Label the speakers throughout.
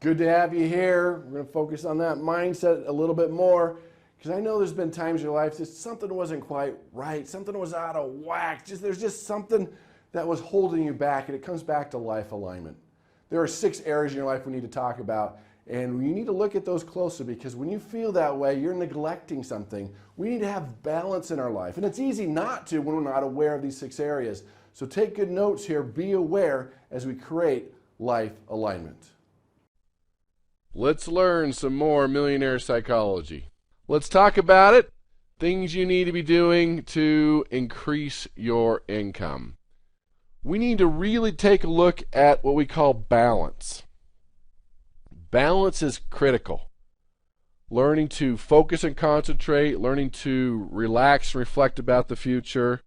Speaker 1: Good to have you here. We're going to focus on that mindset a little bit more because I know there's been times in your life that something wasn't quite right, something was out of whack. There's just something that was holding you back, and it comes back to life alignment. There are 6 areas in your life we need to talk about, and you need to look at those closer because when you feel that way, you're neglecting something. We need to have balance in our life, and it's easy not to when we're not aware of these 6 areas. So take good notes here. Be aware as we create life alignment.
Speaker 2: Let's learn some more millionaire psychology. Let's talk about it. Things you need to be doing to increase your income. We need to really take a look at what we call balance. Balance is critical. Learning to focus and concentrate, learning to relax and reflect about the future.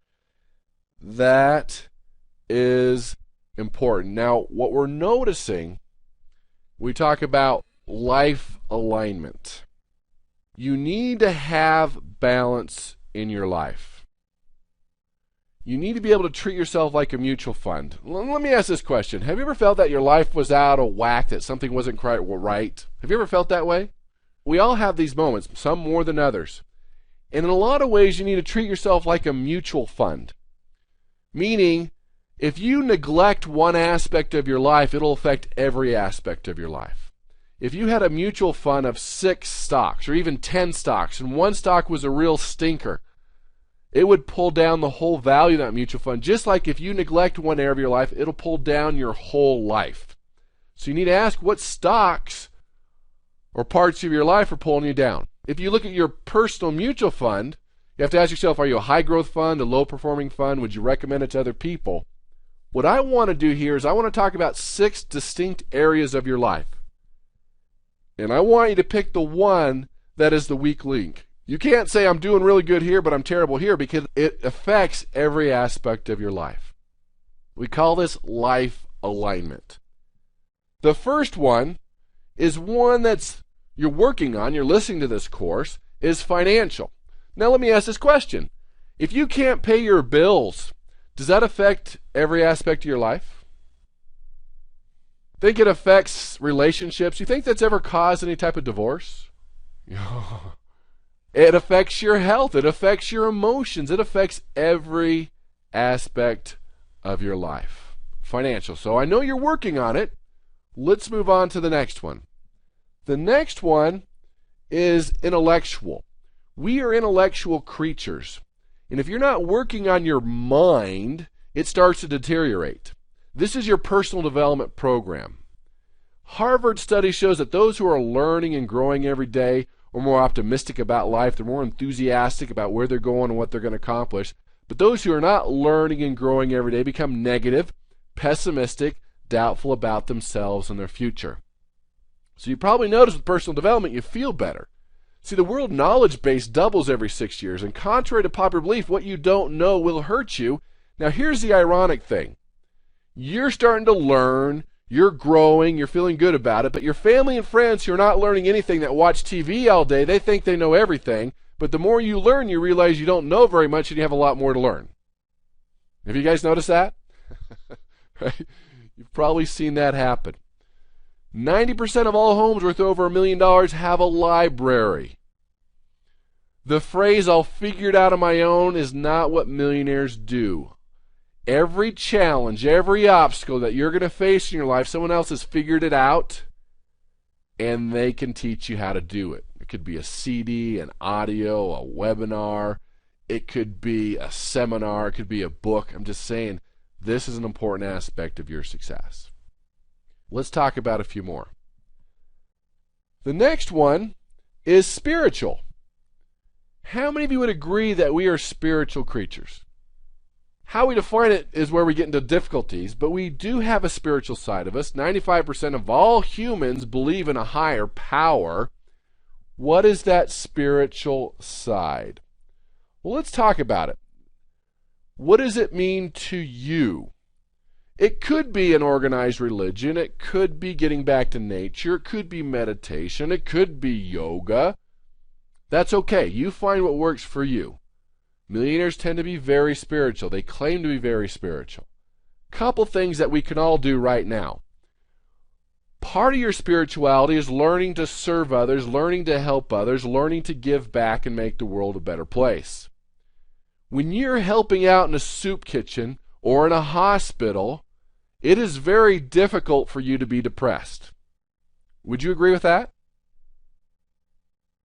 Speaker 2: That is important. Now, what we're noticing, we talk about life alignment. You need to have balance in your life. You need to be able to treat yourself like a mutual fund. Let me ask this question. Have you ever felt that your life was out of whack, that something wasn't quite right? Have you ever felt that way? We all have these moments, some more than others. And in a lot of ways, you need to treat yourself like a mutual fund. Meaning, if you neglect one aspect of your life, it'll affect every aspect of your life. If you had a mutual fund of 6 stocks or even 10 stocks and one stock was a real stinker, it would pull down the whole value of that mutual fund. Just like if you neglect one area of your life, it'll pull down your whole life. So you need to ask what stocks or parts of your life are pulling you down. If you look at your personal mutual fund, you have to ask yourself, are you a high growth fund, a low performing fund? Would you recommend it to other people? What I want to do here is I want to talk about 6 distinct areas of your life. And I want you to pick the one that is the weak link. You can't say I'm doing really good here, but I'm terrible here, because it affects every aspect of your life. We call this life alignment. The first one is one that's you're working on, you're listening to this course, is financial. Now let me ask this question. If you can't pay your bills, does that affect every aspect of your life? Think it affects relationships? You think that's ever caused any type of divorce? It affects your health. It affects your emotions. It affects every aspect of your life. Financial. So I know you're working on it. Let's move on to the next one. The next one is intellectual. We are intellectual creatures. And if you're not working on your mind, it starts to deteriorate. This is your personal development program. Harvard study shows that those who are learning and growing every day are more optimistic about life. They're more enthusiastic about where they're going and what they're going to accomplish. But those who are not learning and growing every day become negative, pessimistic, doubtful about themselves and their future. So you probably notice with personal development, you feel better. See, the world knowledge base doubles every 6 years, and contrary to popular belief, what you don't know will hurt you. Now here's the ironic thing. You're starting to learn, you're growing, you're feeling good about it, but your family and friends who are not learning anything, that watch TV all day, they think they know everything, but the more you learn, you realize you don't know very much and you have a lot more to learn. Have you guys noticed that? Right? You've probably seen that happen. 90% of all homes worth over $1 million have a library. The phrase, "I'll figure it out on my own," is not what millionaires do. Every challenge, every obstacle that you're going to face in your life, someone else has figured it out, and they can teach you how to do it. It could be a CD, an audio, a webinar. It could be a seminar. It could be a book. I'm just saying, this is an important aspect of your success. Let's talk about a few more. The next one is spiritual. How many of you would agree that we are spiritual creatures? How we define it is where we get into difficulties, but we do have a spiritual side of us. 95% of all humans believe in a higher power. What is that spiritual side? Well, let's talk about it. What does it mean to you? It could be an organized religion. It could be getting back to nature. It could be meditation. It could be yoga. That's okay. You find what works for you. Millionaires tend to be very spiritual. They claim to be very spiritual. Couple things that we can all do right now. Part of your spirituality is learning to serve others, learning to help others, learning to give back and make the world a better place. When you're helping out in a soup kitchen or in a hospital, it is very difficult for you to be depressed. Would you agree with that?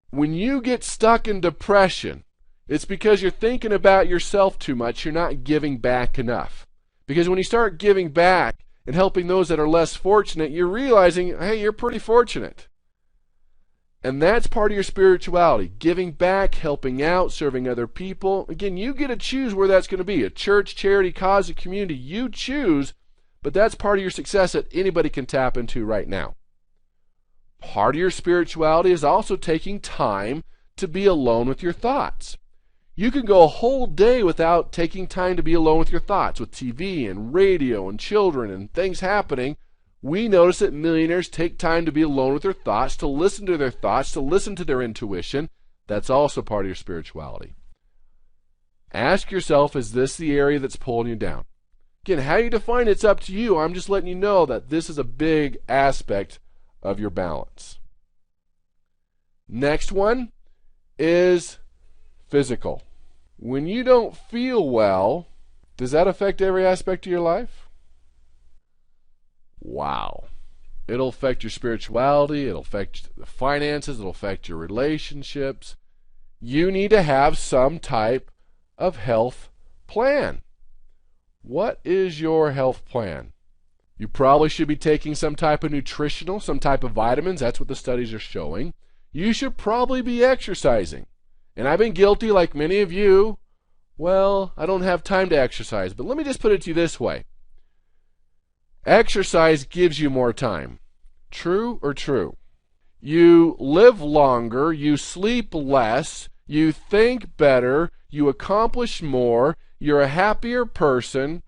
Speaker 2: When you get stuck in depression, it's because you're thinking about yourself too much. You're not giving back enough. Because when you start giving back and helping those that are less fortunate, you're realizing, hey, you're pretty fortunate. And that's part of your spirituality. Giving back, helping out, serving other people. Again, you get to choose where that's going to be. A church, charity, cause, a community. You choose, but that's part of your success that anybody can tap into right now. Part of your spirituality is also taking time to be alone with your thoughts. You can go a whole day without taking time to be alone with your thoughts, with TV and radio and children and things happening. We notice that millionaires take time to be alone with their thoughts, to listen to their thoughts, to listen to their intuition. That's also part of your spirituality. Ask yourself, is this the area that's pulling you down? Again, how you define it's up to you. I'm just letting you know that this is a big aspect of your balance. Next one is physical. When you don't feel well, does that affect every aspect of your life? Wow. It'll affect your spirituality, it'll affect the finances, it'll affect your relationships. You need to have some type of health plan. What is your health plan? You probably should be taking some type of nutritional, some type of vitamins. That's what the studies are showing. You should probably be exercising. And I've been guilty, like many of you. Well, I don't have time to exercise. But let me just put it to you this way. Exercise gives you more time. True or true? You live longer, you sleep less, you think better, you accomplish more, you're a happier person.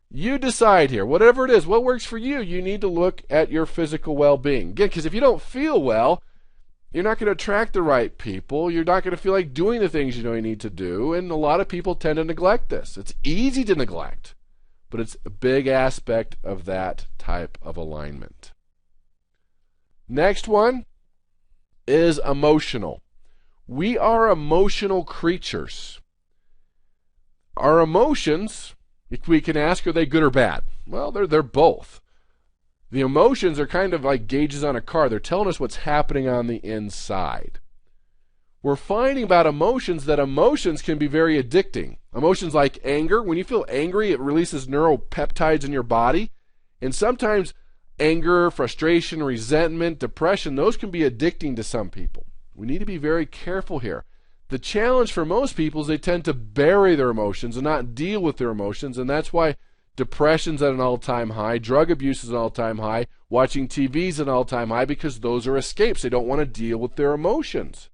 Speaker 2: You decide here, whatever it is, what works for you, you need to look at your physical well-being. Again, because if you don't feel well, you're not going to attract the right people. You're not going to feel like doing the things you know you need to do. And a lot of people tend to neglect this. It's easy to neglect, but it's a big aspect of that type of alignment. Next one is emotional. We are emotional creatures. Our emotions, if we can ask, are they good or bad? Well, they're both. The emotions are kind of like gauges on a car. They're telling us what's happening on the inside. We're finding about emotions that emotions can be very addicting. Emotions like anger. When you feel angry, it releases neuropeptides in your body. And sometimes anger, frustration, resentment, depression, those can be addicting to some people. We need to be very careful here. The challenge for most people is they tend to bury their emotions and not deal with their emotions, and that's why depression's at an all-time high, drug abuse is an all-time high, watching TV is an all-time high, because those are escapes. They don't want to deal with their emotions.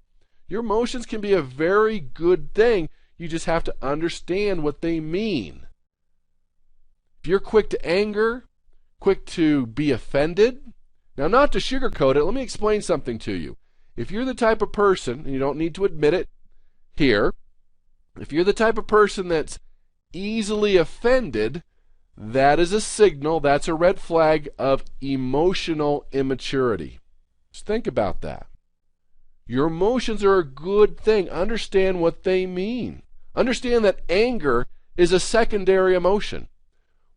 Speaker 2: Your emotions can be a very good thing. You just have to understand what they mean. If you're quick to anger, quick to be offended, now not to sugarcoat it, let me explain something to you. If you're the type of person, and you don't need to admit it here, if you're the type of person that's easily offended, that is a signal, that's a red flag of emotional immaturity. Just think about that. Your emotions are a good thing. Understand what they mean. Understand that anger is a secondary emotion.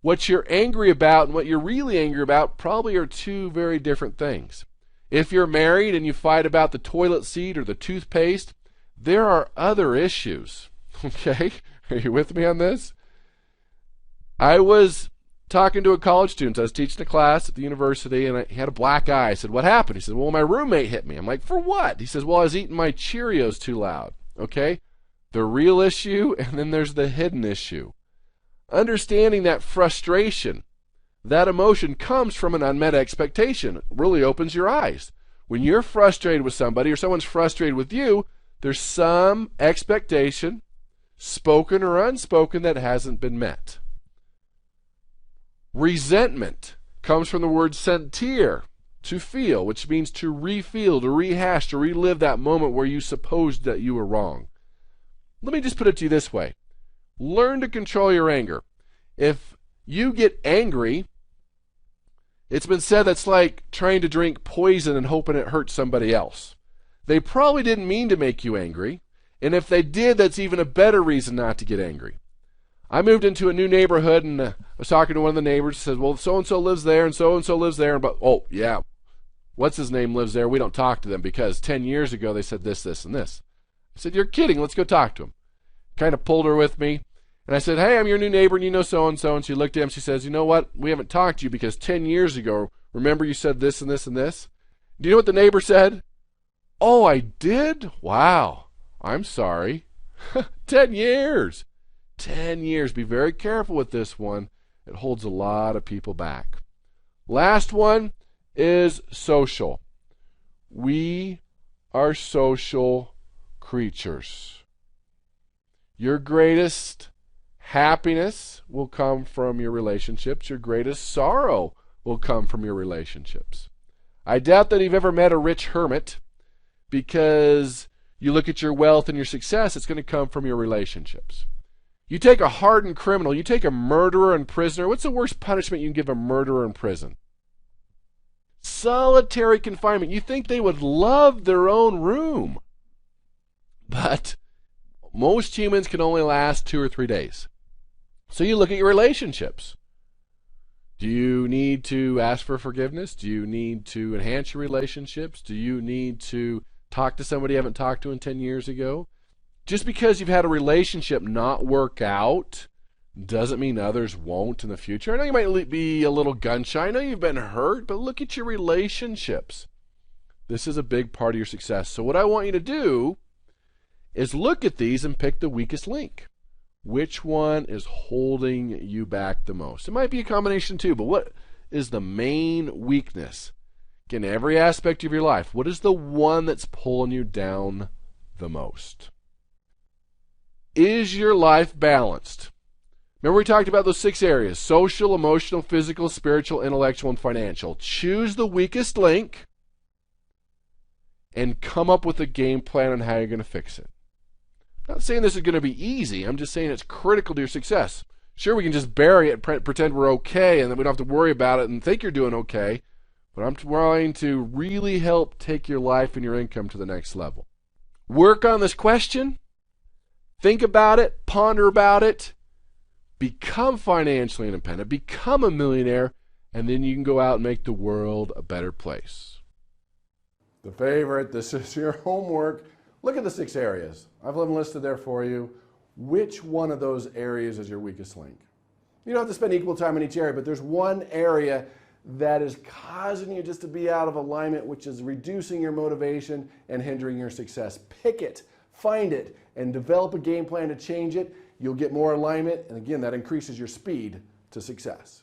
Speaker 2: What you're angry about and what you're really angry about probably are two very different things. If you're married and you fight about the toilet seat or the toothpaste, there are other issues. Okay? Are you with me on this? I was talking to a college student. I was teaching a class at the university, and he had a black eye. I said, what happened? He said, well, my roommate hit me. I'm like, for what? He says, well, I was eating my Cheerios too loud. Okay? The real issue, and then there's the hidden issue. Understanding that frustration, that emotion comes from an unmet expectation. It really opens your eyes. When you're frustrated with somebody or someone's frustrated with you, there's some expectation, spoken or unspoken, that hasn't been met. Resentment comes from the word sentir, to feel, which means to re-feel, to rehash, to relive that moment where you supposed that you were wrong. Let me just put it to you this way. Learn to control your anger. If you get angry, It's been said that's like trying to drink poison and hoping it hurts somebody else. They probably didn't mean to make you angry, and if they did, that's even a better reason not to get angry. I moved into a new neighborhood, and I was talking to one of the neighbors. Said, well, so-and-so lives there, and so-and-so lives there. But, oh, yeah, what's his name lives there? We don't talk to them because 10 years ago they said this, this, and this. I said, you're kidding. Let's go talk to him. Kind of pulled her with me. And I said, hey, I'm your new neighbor, and you know so-and-so. And she looked at him. She says, you know what? We haven't talked to you because 10 years ago, remember you said this and this and this? Do you know what the neighbor said? Oh, I did? Wow. I'm sorry. 10 years. 10 years. Be very careful with this one. It holds a lot of people back. Last one is social. We are social creatures. Your greatest happiness will come from your relationships. Your greatest sorrow will come from your relationships. I doubt that you've ever met a rich hermit, because you look at your wealth and your success, it's going to come from your relationships. You take a hardened criminal, you take a murderer and prisoner. What's the worst punishment you can give a murderer in prison? Solitary confinement. You think they would love their own room. But most humans can only last 2 or 3 days. So you look at your relationships. Do you need to ask for forgiveness? Do you need to enhance your relationships? Do you need to talk to somebody you haven't talked to in 10 years ago? Just because you've had a relationship not work out doesn't mean others won't in the future. I know you might be a little gun shy. I know you've been hurt, but look at your relationships. This is a big part of your success. So what I want you to do is look at these and pick the weakest link. Which one is holding you back the most? It might be a combination too, but what is the main weakness? In every aspect of your life, what is the one that's pulling you down the most? Is your life balanced? Remember we talked about those 6 areas: social, emotional, physical, spiritual, intellectual, and financial. Choose the weakest link and come up with a game plan on how you're going to fix it. I'm not saying this is going to be easy. I'm just saying it's critical to your success. Sure, we can just bury it and pretend we're okay and then we don't have to worry about it and think you're doing okay. But I'm trying to really help take your life and your income to the next level. Work on this question. Think about it. Ponder about it. Become financially independent. Become a millionaire. And then you can go out and make the world a better place.
Speaker 1: The favorite, this is your homework. Look at the 6 areas. I've them listed there for you. Which one of those areas is your weakest link? You don't have to spend equal time in each area, but there's one area that is causing you just to be out of alignment, which is reducing your motivation and hindering your success. Pick it, find it, and develop a game plan to change it. You'll get more alignment, and again, that increases your speed to success.